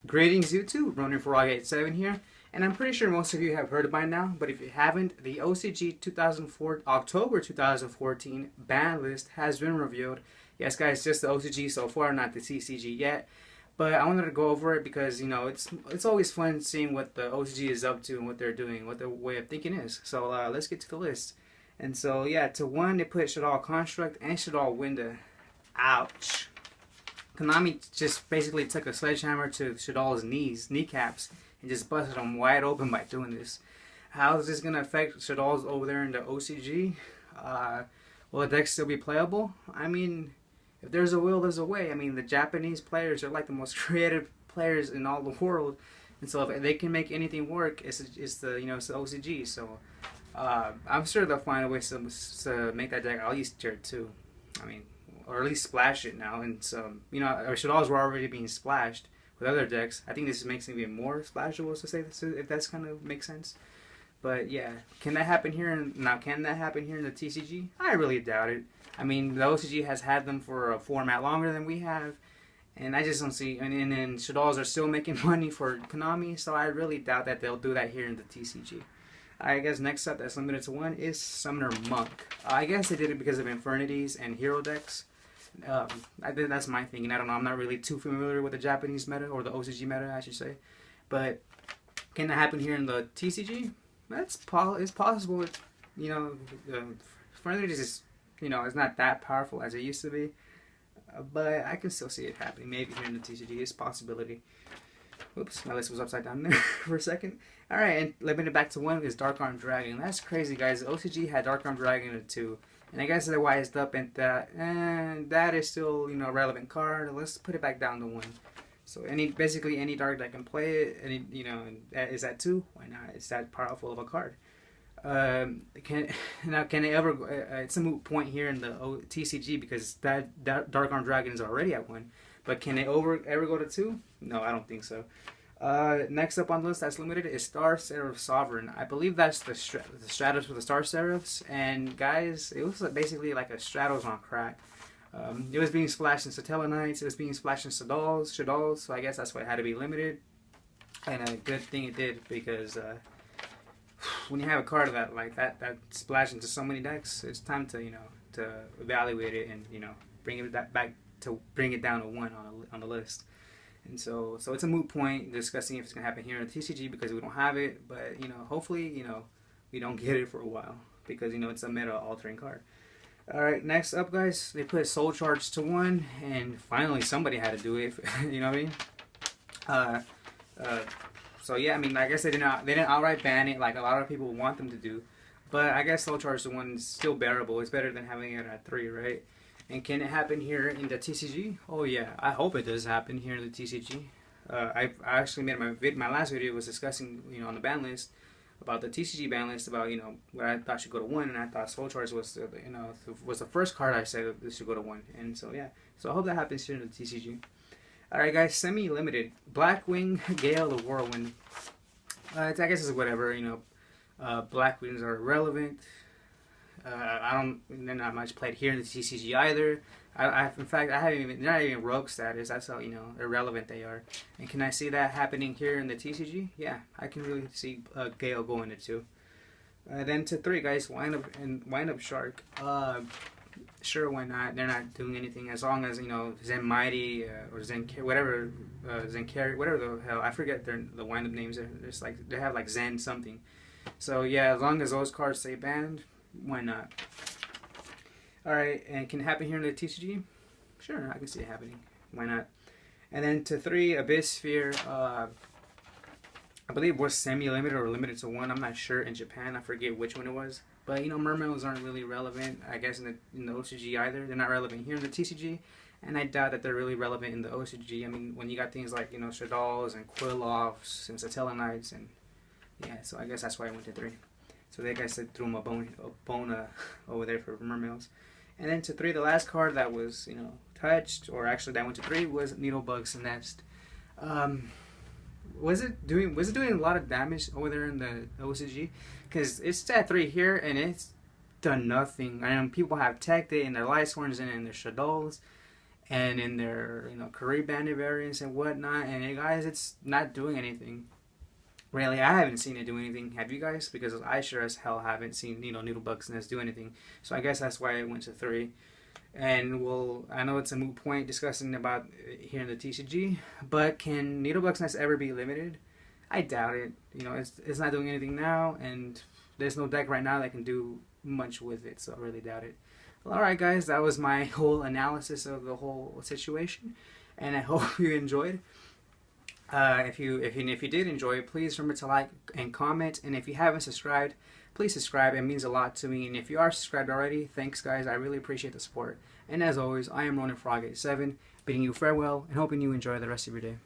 Greetings YouTube, running for WREKT here, and I'm pretty sure most of you have heard it by now, but if you haven't, the OCG October 2014 ban list has been revealed. Yes guys, just the OCG so far, not the TCG yet, but I wanted to go over it because, you know, it's always fun seeing what the OCG is up to and what they're doing, what their way of thinking is. So let's get to the list. And so yeah, to 1 they put Shaddolls Construct and Shaddolls Window. Ouch. Konami just basically took a sledgehammer to Shaddolls' kneecaps, and just busted them wide open by doing this. How is this going to affect Shaddolls over there in the OCG? Will the deck still be playable? I mean, if there's a will, there's a way. I mean, the Japanese players are like the most creative players in all the world, and so if they can make anything work, it's the it's the OCG. So I'm sure they'll find a way to make that deck at least tier 2. I mean, or at least splash it now. And so, you know, our Shaddolls were already being splashed with other decks. I think this makes it even more splashable, to say this, if that's kind of makes sense. But yeah, can that happen here? Can that happen here in the TCG? I really doubt it. I mean, the OCG has had them for a format longer than we have, and I just don't see. And then Shaddolls are still making money for Konami, so I really doubt that they'll do that here in the TCG. I guess next up that's limited to 1 is Summoner Monk. I guess they did it because of Infernities and Hero decks. I think that's my thing, and I don't know, I'm not really too familiar with the Japanese meta, or the OCG meta I should say, but can that happen here in the TCG? It's possible. It's, you know, Infernities is, you know, it's not that powerful as it used to be, but I can still see it happening, maybe here in the TCG. It's a possibility. Oops, my list was upside down there for a second. Alright, and limited back to 1 is Dark Arm Dragon. That's crazy, guys. The OCG had Dark Arm Dragon in 2. And I guess they're wised up in that, and that is still, you know, a relevant card. Let's put it back down to 1. So basically any dark that can play it, you know, is that 2? Why not? It's that powerful of a card. Can it ever? It's a moot point here in the TCG because that Dark Arm Dragon is already at 1. But can it ever go to 2? No, I don't think so. Next up on the list that's limited is Star Seraph Sovereign. I believe that's the Stratos with the Star Seraphs, and guys, it was basically like a Stratos on crack. It was being splashed in Satella Knights, it was being splashed in Shaddolls, so I guess that's why it had to be limited. And a good thing it did, because when you have a card that splashed into so many decks, it's time to, you know, to evaluate it and, you know, bring it back to bring it down to 1 on the list. And so it's a moot point discussing if it's going to happen here in the TCG because we don't have it. But, you know, hopefully, you know, we don't get it for a while because, you know, it's a meta-altering card. Alright, next up, guys, they put Soul Charge to 1, and finally somebody had to do it, you know what I mean? So, yeah, I mean, I guess they didn't outright ban it like a lot of people want them to do. But I guess Soul Charge to 1 is still bearable. It's better than having it at 3, right? And can it happen here in the TCG? Oh yeah, I hope it does happen here in the TCG. I actually made my last video was discussing, you know, on the ban list about the TCG ban list, about, you know, where I thought should go to 1, and I thought Soul Charge was, you know, was the first card I said this should go to 1, and so yeah, so I hope that happens here in the TCG. All right, guys, semi-limited Blackwing Gale the Whirlwind. I guess it's whatever, you know. Blackwings are irrelevant. They're not much played here in the TCG either. In fact, I haven't even, they're not even rogue status. That's how, you know, irrelevant they are. And can I see that happening here in the TCG? Yeah, I can really see Gale going to 2. Then to 3, guys, Wind Up Shark. Sure, why not? They're not doing anything as long as, you know, Zen Mighty or Zen whatever, Zen Carry, whatever the hell, I forget the wind up names. There's like, they have like Zen something. So yeah, as long as those cards stay banned, why not? Alright, and can it happen here in the TCG? Sure, I can see it happening. Why not? And then to 3, Abyss Sphere. I believe it was semi-limited or limited to 1. I'm not sure in Japan. I forget which one it was. But, you know, Mermails aren't really relevant, I guess, in the OCG either. They're not relevant here in the TCG. And I doubt that they're really relevant in the OCG. I mean, when you got things like, you know, Shaddolls and Quilloffs and Satella Knights, and yeah, so I guess that's why I went to 3. So that guy said threw him a bone over there for Mermails. And then to 3, the last card that was, you know, touched, or actually that went to 3, was Needlebug's Nest. Was it doing a lot of damage over there in the OCG? Because it's at 3 here and it's done nothing. I mean, people have teched it and their Light Sworns in it and their Shaddolls, and in their career banded variants and whatnot. And guys, it's not doing anything. Really, I haven't seen it do anything. Have you guys? Because I sure as hell haven't seen Needlebugs Nest do anything. So I guess that's why I went to 3. And I know it's a moot point discussing about here in the TCG, but can Needlebugs Nest ever be limited? I doubt it. It's not doing anything now, and there's no deck right now that can do much with it, so I really doubt it. Well, alright guys, that was my whole analysis of the whole situation, and I hope you enjoyed. If you did enjoy it, please remember to like and comment, and if you haven't subscribed, please subscribe. It means a lot to me, and if you are subscribed already, thanks guys, I really appreciate the support. And as always, I am Ronin Frog 87, bidding you farewell and hoping you enjoy the rest of your day.